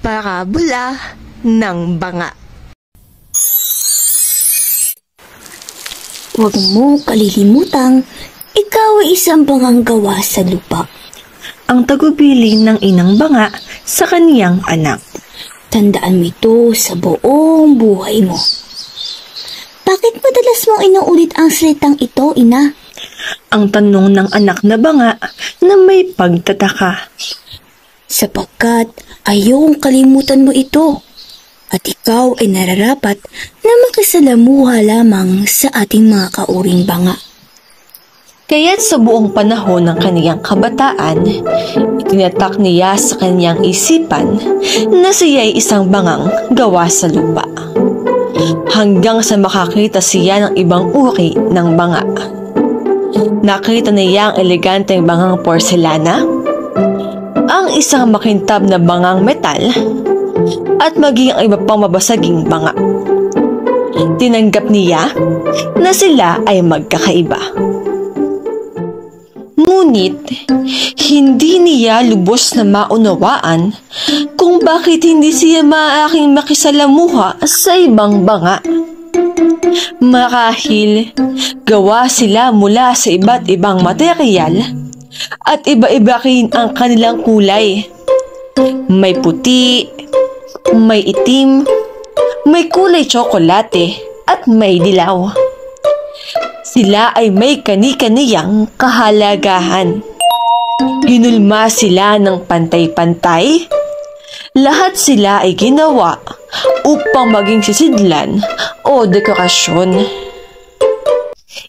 Parabola ng Banga. Huwag mo kalilimutang ikaw ay isang bangang gawa sa lupa. Ang tagubilin ng inang banga sa kaniyang anak. Tandaan mo ito sa buong buhay mo. Bakit madalas mong inuulit ang salitang ito, ina? Ang tanong ng anak na banga na may pagtataka. Sapagkat ayong kalimutan mo ito. At ikaw ay nararapat na makisalamuha lamang sa ating mga kauring banga. Kaya't sa buong panahon ng kaniyang kabataan, itinatak niya sa kaniyang isipan na siya ay isang bangang gawa sa lupa. Hanggang sa makakita siya ng ibang uri ng banga. Nakita niya ang eleganteng bangang porselana, ang isang makintab na bangang metal, at maging ang iba pang mabasaging banga. Tinanggap niya na sila ay magkakaiba. Ngunit, hindi niya lubos na maunawaan kung bakit hindi siya maaaring makisalamuha sa ibang banga. Marahil, gawa sila mula sa iba't ibang materyal at iba-iba rin ang kanilang kulay. May puti, may itim, may kulay tsokolate at may dilaw. Sila ay may kani-kaniyang kahalagahan. Hinulma sila ng pantay-pantay. Lahat sila ay ginawa upang maging sisidlan o dekorasyon.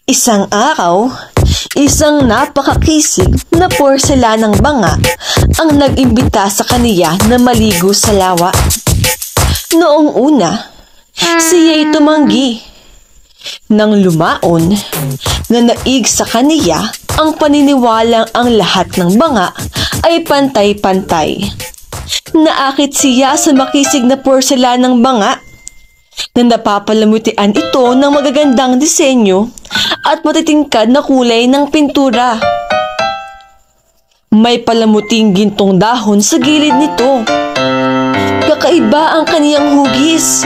Isang araw, isang napakakisig na porselanang banga ang nag-imbita sa kaniya na maligo sa lawa. Noong una, siya'y tumanggi. Nang lumaon, nanaig sa kaniya ang paniniwalang ang lahat ng banga ay pantay-pantay. Naakit siya sa makisig na porselanang banga na napapalamutian ito ng magagandang disenyo at matitingkad na kulay ng pintura. May palamuting gintong dahon sa gilid nito. Kakaiba ang kaniyang hugis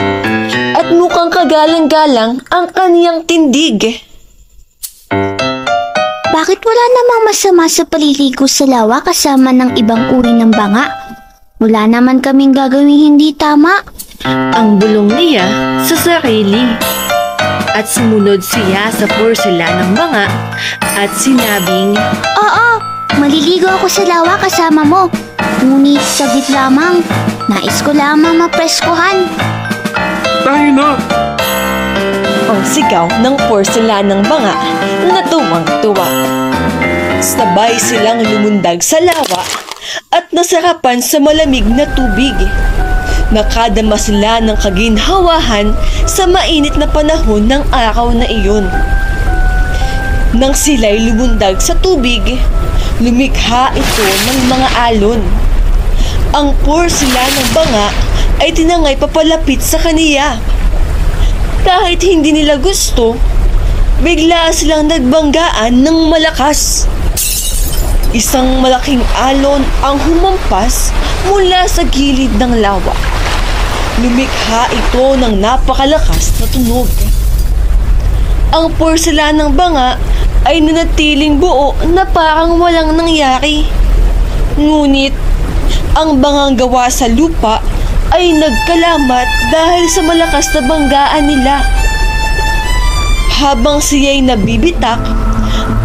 at mukhang kagalang-galang ang kaniyang tindig. Bakit wala namang masama sa paliligo sa lawa kasama ng ibang uri ng banga? Wala naman kaming gagawing hindi tama. Ang bulong niya sa sarili. At sumunod siya sa porselanang banga at sinabing, Oo, maliligo ako sa lawa kasama mo. Ngunit saglit lamang, nais ko lamang mapreskuhan. Tayo na! Ang sigaw ng porselanang banga na tuwang-tuwa. Sabay silang lumundag sa lawa at nasarapan sa malamig na tubig. Nakadama sila ng kaginhawahan sa mainit na panahon ng araw na iyon. Nang sila'y lumundag sa tubig, lumikha ito ng mga alon. Ang porselanang banga ay tinangay papalapit sa kaniya. Kahit hindi nila gusto, bigla silang nagbanggaan ng malakas. Isang malaking alon ang humampas mula sa gilid ng lawa. Lumikha ito ng napakalakas na tunog. Ang porselanang banga ay nanatiling buo na parang walang nangyari. Ngunit, ang bangang gawa sa lupa ay nagkalamat dahil sa malakas na banggaan nila. Habang siya'y nabibitak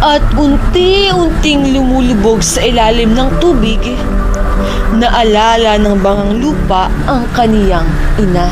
at unti-unting lumulubog sa ilalim ng tubig, naalala ng bangang lupa ang kaniyang ina.